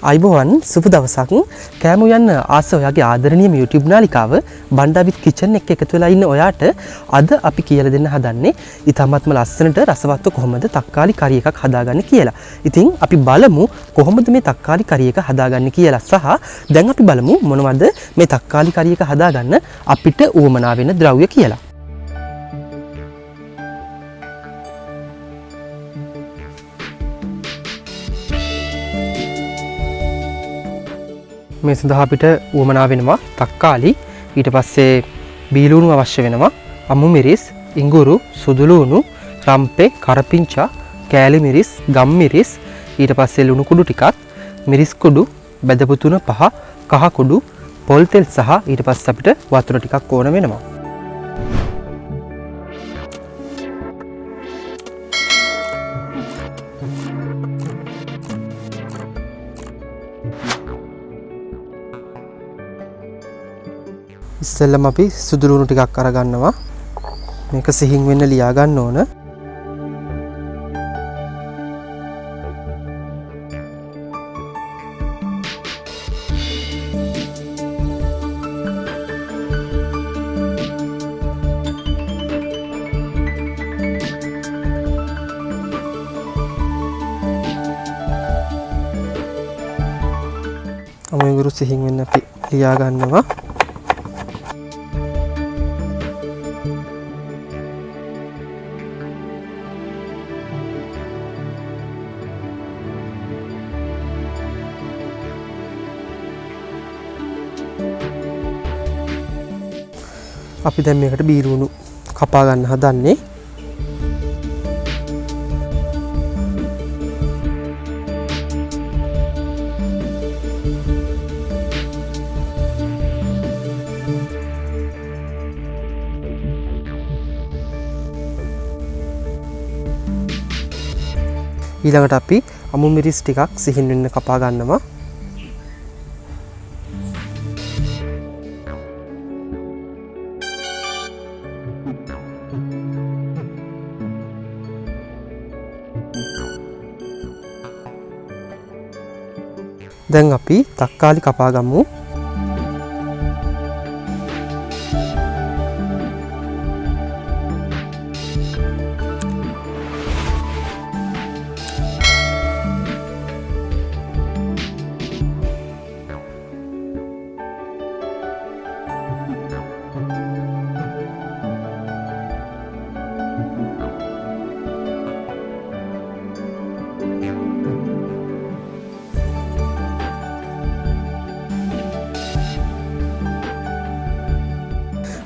අයිබෝවන් සුබ දවසක් කෑම යන්න ආස ඔයාගේ ආදරණීය YouTube නාලිකාව Banda With Kitchen එක එකතු වෙලා ඉන්න ඔයාට අද අපි කියලා දෙන්න හදන්නේ ඊටමත්ම ලස්සනට රසවත්ව කොහොමද තක්කාලි කරි එකක් හදාගන්නේ කියලා. ඉතින් අපි බලමු කොහොමද මේ තක්කාලි කරි එක හදාගන්නේ කියලා සහ දැන් අපි බලමු මොනවද මේ තක්කාලි කරි එක හදාගන්න අපිට උවමනා වෙන ද්‍රව්‍ය කියලා. මේ සඳහා අපිට උවමනා වෙනවා තක්කාලි, ඊට පස්සේ බීලුණු අවශ්‍ය වෙනවා, අමු මිරිස්, ඉඟුරු, සුදු ලුණු, රම්පේ, කරපිංචා, කෑලි මිරිස්, ගම් මිරිස්, ඊට පස්සේ ලුණු කුඩු ටිකක්, මිරිස් කුඩු, බෙදපු තුන 5, කහ කුඩු, පොල් තෙල් සහ ඊට පස්සේ අපිට වතුර ටිකක් ඕන වෙනවා. ඉස්සෙල්ලම අපි සුදු ලුණු ටිකක් අරගන්නවා. මේක සිහින් වෙන්න ලියා ගන්න ඕන. අමුගුරු සිහින් වෙන්න අපි ලියා ගන්නවා. අපි දැන් මේකට බීලුණු කපා ගන්න හදන්නේ. ඊළඟට අපි අමු මිරිස් ටිකක් සිහින් වෙන්න කපා ගන්නවා. දැන් අපි තක්කාලි කපා ගමු.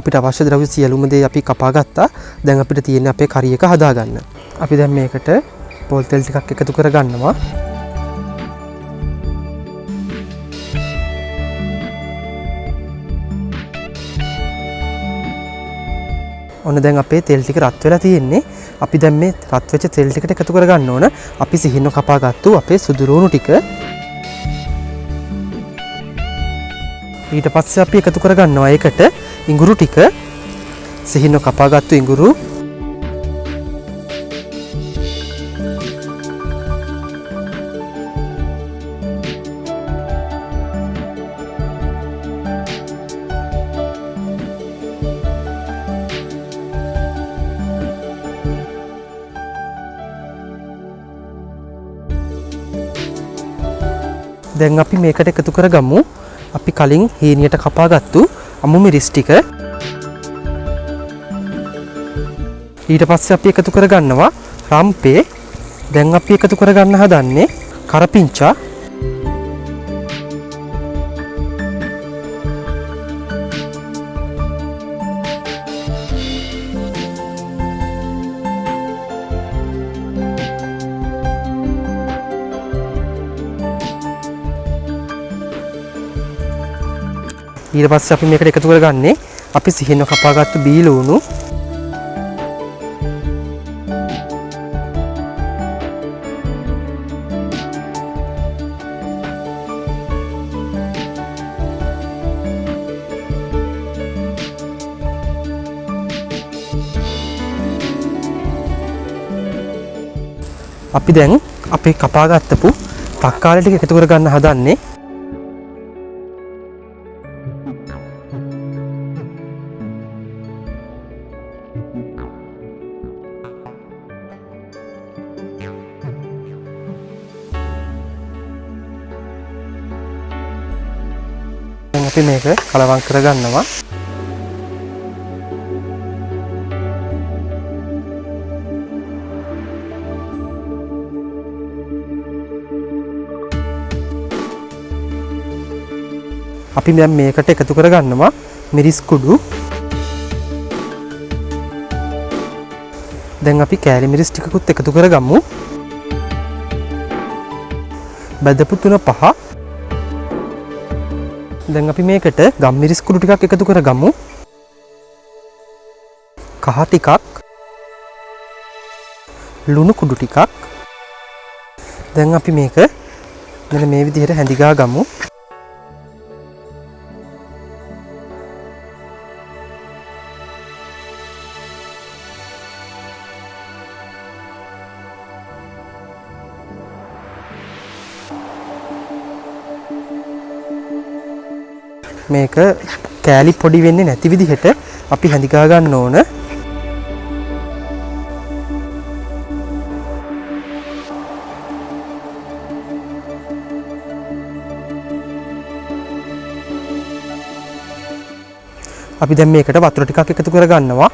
අපිට අවශ්‍ය ද්‍රව්‍ය සියලුම දේ අපි කපා ගත්තා. දැන් අපිට තියෙන්නේ අපේ කරි එක හදාගන්න. අපි දැන් මේකට පොල් තෙල් ටිකක් එකතු කර ගන්නවා. ඔන්න දැන් අපේ තෙල් ටික රත් වෙලා තියෙන්නේ. අපි දැන් මේ රත් වෙච්ච තෙල් ටිකට එකතු කර ගන්න ඕන අපි සිහින්ව කපා ගත්තු අපේ සුදු ලුණු ටික. ඊට පස්සේ අපි එකතු කර ගන්නවා ඒකට ඉඟුරු ටික, සිහින්ව කපාගත්තු ඉඟුරු, දැන් අපි මේකට එකතු කරගමු අපි කලින් හීනියට කපාගත්තු අමු මිරිස් ටික. ඊට පස්සේ අපි එකතු කරගන්නවා රම්පේ. දැන් අපි එකතු කරගන්න හදන්නේ කරපිංචා. ඊට පස්සේ අපි මේකට එකතු කරගන්නේ අපි සිහින්ව කපාගත්තු බීලුණු. අපි දැන් අපේ කපාගත්තපු තක්කාලි ටික එකතු කර ගන්න හදන්නේ. දැන් අපි මේක කලවම් කර ගන්නවා. අපි දැන් මේකට එකතු කර ගන්නවා මිරිස් කුඩු. දැන් අපි කෑලි මිරිස් ටිකකුත් එකතු කරගමු. බදපු 3-5. දැන් අපි මේකට ගම් මිරිස් කුඩු ටිකක් එකතු කරගමු. කහ ටිකක්. ලුණු කුඩු ටිකක්. දැන් අපි මේක මෙන්න මේ විදිහට හැඳිගා ගමු. මේක කෑලි පොඩි වෙන්නේ නැති විදිහට අපි හැඳිගා ගන්න ඕන. අපි දැන් මේකට වතුර ටිකක් එකතු කර ගන්නවා.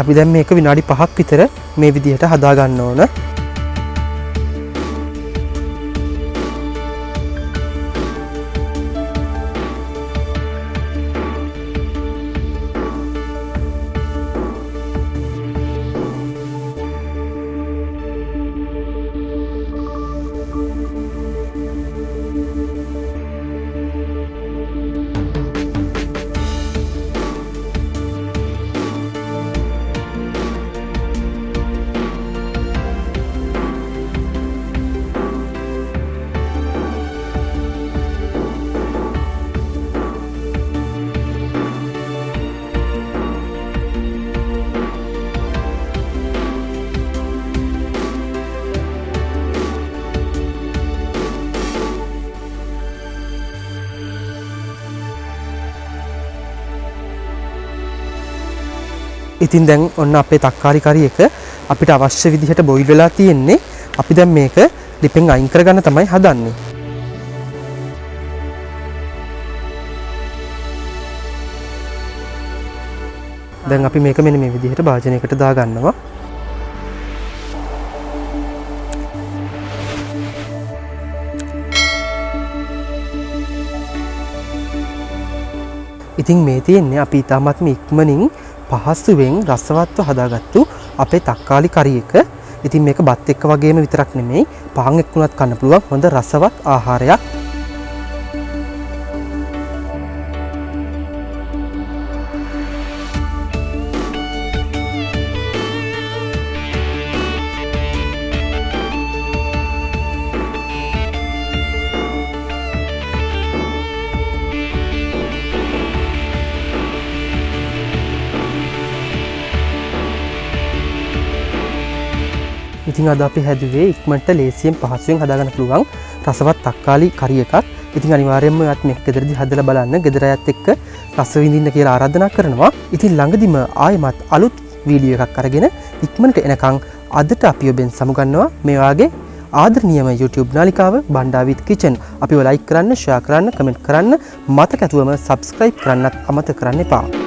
අපි දැන් මේක විනාඩි 5ක් විතර මේ විදිහට හදා ගන්න ඕන. ඉතින් දැන් ඔන්න අපේ තක්කාලි කරි එක අපිට අවශ්‍ය විදිහට බොයිල් වෙලා තියෙන්නේ. අපි දැන් මේක ලිපෙන් අයින් කරගන්න තමයි හදන්නේ. දැන් අපි මේක මෙන්න මේ විදිහට භාජනයකට දා ගන්නවා. ඉතින් මේ තියෙන්නේ අපි ඊටමත්ම ඉක්මනින් පහසුවෙන් රසවත්ව හදාගත්තු අපේ තක්කාලි කරි එක. ඉතින් මේක බත් එක්ක වගේම විතරක් නෙමෙයි පාන් එක්කුණත් කන්න පුළුවන් හොඳ රසවත් ආහාරයක්. ඉතින් අද අපි හැදුවේ ඉක්මනට ලේසියෙන් පහසුවෙන් හදාගන්න පුළුවන් රසවත් තක්කාලි කරි එකක්. ඉතින් අනිවාර්යයෙන්ම ඔයත් මේක ගෙදරදී හදලා බලන්න. ගෙදර අයත් එක්ක රස විඳින්න කියලා ආරාධනා කරනවා. ඉතින් ළඟදිම ආයෙමත් අලුත් වීඩියෝ එකක් අරගෙන ඉක්මනට එනකන් අදට අපි ඔබෙන් සමුගන්නවා මේ වාගේ ආදරණීයම YouTube නාලිකාව Banda With Kitchen. අපිව like කරන්න, share කරන්න, comment කරන්න, මතක ඇතුවම subscribe කරන්නත් අමතක කරන්න එපා.